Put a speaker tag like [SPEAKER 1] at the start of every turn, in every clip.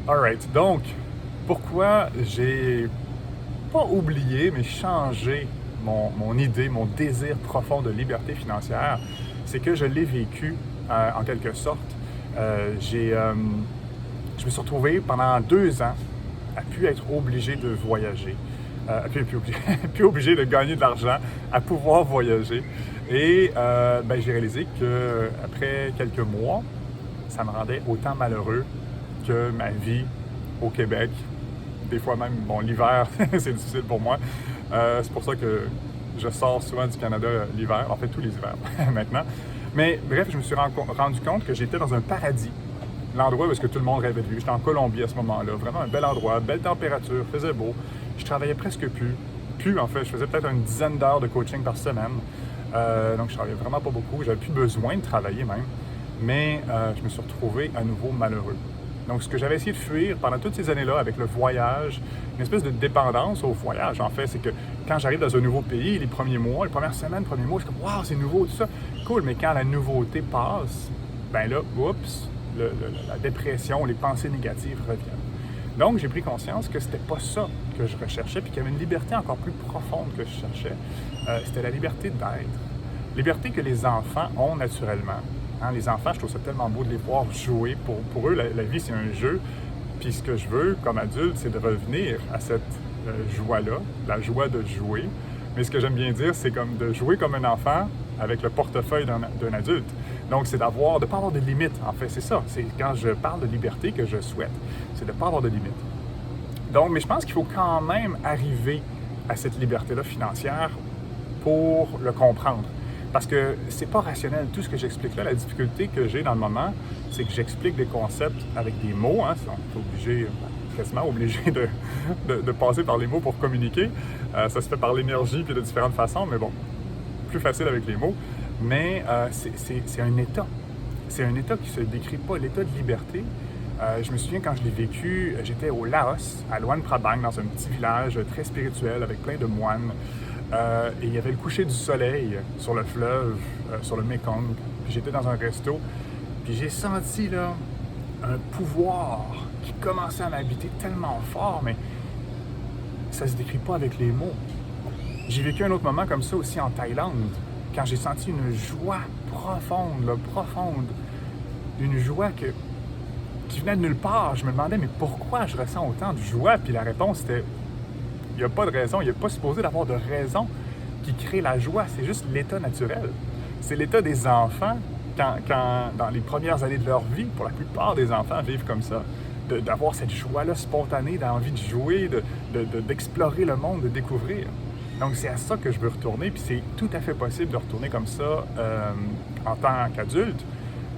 [SPEAKER 1] Alright, donc, pourquoi j'ai pas oublié, mais changé mon idée, mon désir profond de liberté financière, c'est que je l'ai vécu en quelque sorte. Je me suis retrouvé pendant 2 ans à plus être obligé de voyager, plus obligé de gagner de l'argent, à pouvoir voyager. Et j'ai réalisé qu'après quelques mois, ça me rendait autant malheureux que ma vie au Québec. Des fois même, bon, l'hiver, c'est difficile pour moi. C'est pour ça que je sors souvent du Canada l'hiver, en fait tous les hivers maintenant. Mais bref, je me suis rendu compte que j'étais dans un paradis, l'endroit où est-ce que tout le monde rêvait de vivre. J'étais en Colombie à ce moment-là, vraiment un bel endroit, belle température, faisait beau. Je travaillais presque plus en fait, je faisais peut-être une dizaine d'heures de coaching par semaine. Donc je travaillais vraiment pas beaucoup, j'avais plus besoin de travailler même. Mais je me suis retrouvé à nouveau malheureux. Donc, ce que j'avais essayé de fuir pendant toutes ces années-là avec le voyage, une espèce de dépendance au voyage, en fait, c'est que quand j'arrive dans un nouveau pays, les premiers mois, les premières semaines, les premiers mois, je suis comme, waouh, c'est nouveau, tout ça. Cool, mais quand la nouveauté passe, ben là, oups, la dépression, les pensées négatives reviennent. Donc, j'ai pris conscience que c'était pas ça que je recherchais, puis qu'il y avait une liberté encore plus profonde que je cherchais. C'était la liberté d'être. Liberté que les enfants ont naturellement. Hein, les enfants, je trouve ça tellement beau de les voir jouer. Pour eux, la vie, c'est un jeu. Puis ce que je veux, comme adulte, c'est de revenir à cette joie-là, la joie de jouer. Mais ce que j'aime bien dire, c'est comme de jouer comme un enfant avec le portefeuille d'un adulte. Donc, c'est de ne pas avoir de limites. En fait, c'est ça. C'est quand je parle de liberté que je souhaite. C'est de ne pas avoir de limites. Donc, mais je pense qu'il faut quand même arriver à cette liberté-là financière pour le comprendre. Parce que c'est pas rationnel. Tout ce que j'explique là, la difficulté que j'ai dans le moment, c'est que j'explique des concepts avec des mots. Hein, on est obligé, quasiment obligé de passer par les mots pour communiquer. Ça se fait par l'énergie puis de différentes façons, mais bon, plus facile avec les mots. Mais c'est un état. C'est un état qui se décrit pas, l'état de liberté. Je me souviens quand je l'ai vécu, j'étais au Laos, à Luang Prabang, dans un petit village très spirituel avec plein de moines. Et il y avait le coucher du soleil sur le fleuve, sur le Mekong. Puis j'étais dans un resto, puis j'ai senti là un pouvoir qui commençait à m'habiter tellement fort, mais ça se décrit pas avec les mots. J'ai vécu un autre moment comme ça aussi en Thaïlande, quand j'ai senti une joie profonde, là, profonde, une joie qui venait de nulle part. Je me demandais, mais pourquoi je ressens autant de joie? Puis la réponse était, il n'y a pas de raison, il n'y a pas supposé d'avoir de raison qui crée la joie, c'est juste l'état naturel. C'est l'état des enfants quand, dans les premières années de leur vie, pour la plupart des enfants vivent comme ça, d'avoir cette joie-là spontanée, d'envie de jouer, d'explorer le monde, de découvrir. Donc c'est à ça que je veux retourner, puis c'est tout à fait possible de retourner comme ça en tant qu'adulte,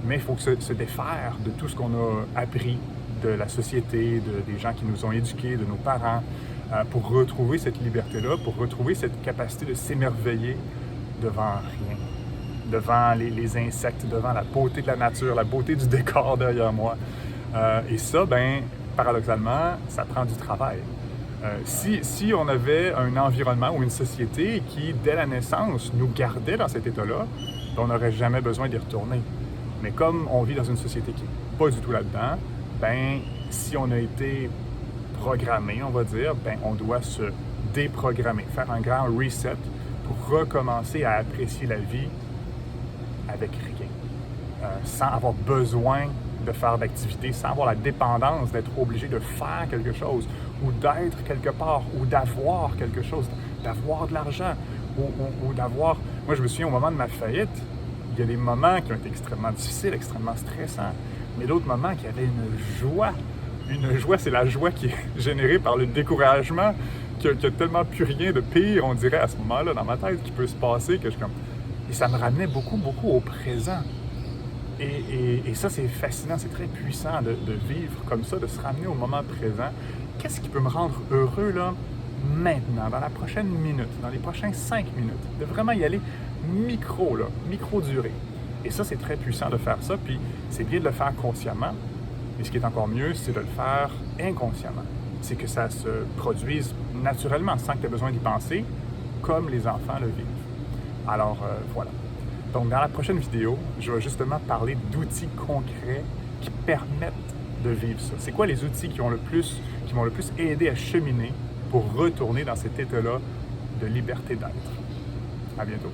[SPEAKER 1] mais il faut se défaire de tout ce qu'on a appris de la société, des gens qui nous ont éduqués, de nos parents, pour retrouver cette liberté-là, pour retrouver cette capacité de s'émerveiller devant rien, devant les insectes, devant la beauté de la nature, la beauté du décor derrière moi. Et ça, ben, paradoxalement, ça prend du travail. Si on avait un environnement ou une société qui, dès la naissance, nous gardait dans cet état-là, on n'aurait jamais besoin d'y retourner. Mais comme on vit dans une société qui n'est pas du tout là-dedans, ben, si on a été programmé, on va dire, ben, on doit se déprogrammer, faire un grand reset pour recommencer à apprécier la vie avec rien, sans avoir besoin de faire d'activité, sans avoir la dépendance d'être obligé de faire quelque chose, ou d'être quelque part, ou d'avoir quelque chose, d'avoir de l'argent, ou d'avoir... Moi, je me souviens, au moment de ma faillite, il y a des moments qui ont été extrêmement difficiles, extrêmement stressants, mais d'autres moments qui avaient une joie. Une joie, c'est la joie qui est générée par le découragement, qu'il n'y a tellement plus rien de pire, on dirait, à ce moment-là, dans ma tête, qui peut se passer, que je comme... Et ça me ramenait beaucoup, beaucoup au présent. Et ça, c'est fascinant, c'est très puissant de vivre comme ça, de se ramener au moment présent. Qu'est-ce qui peut me rendre heureux, là, maintenant, dans la prochaine minute, dans les prochains 5 minutes? De vraiment y aller micro-durée. Et ça, c'est très puissant de faire ça, puis c'est bien de le faire consciemment. Et ce qui est encore mieux, c'est de le faire inconsciemment. C'est que ça se produise naturellement, sans que tu aies besoin d'y penser, comme les enfants le vivent. Alors, voilà. Donc, dans la prochaine vidéo, je vais justement parler d'outils concrets qui permettent de vivre ça? C'est quoi les outils qui m'ont le plus aidé à cheminer pour retourner dans cet état-là de liberté d'être? À bientôt.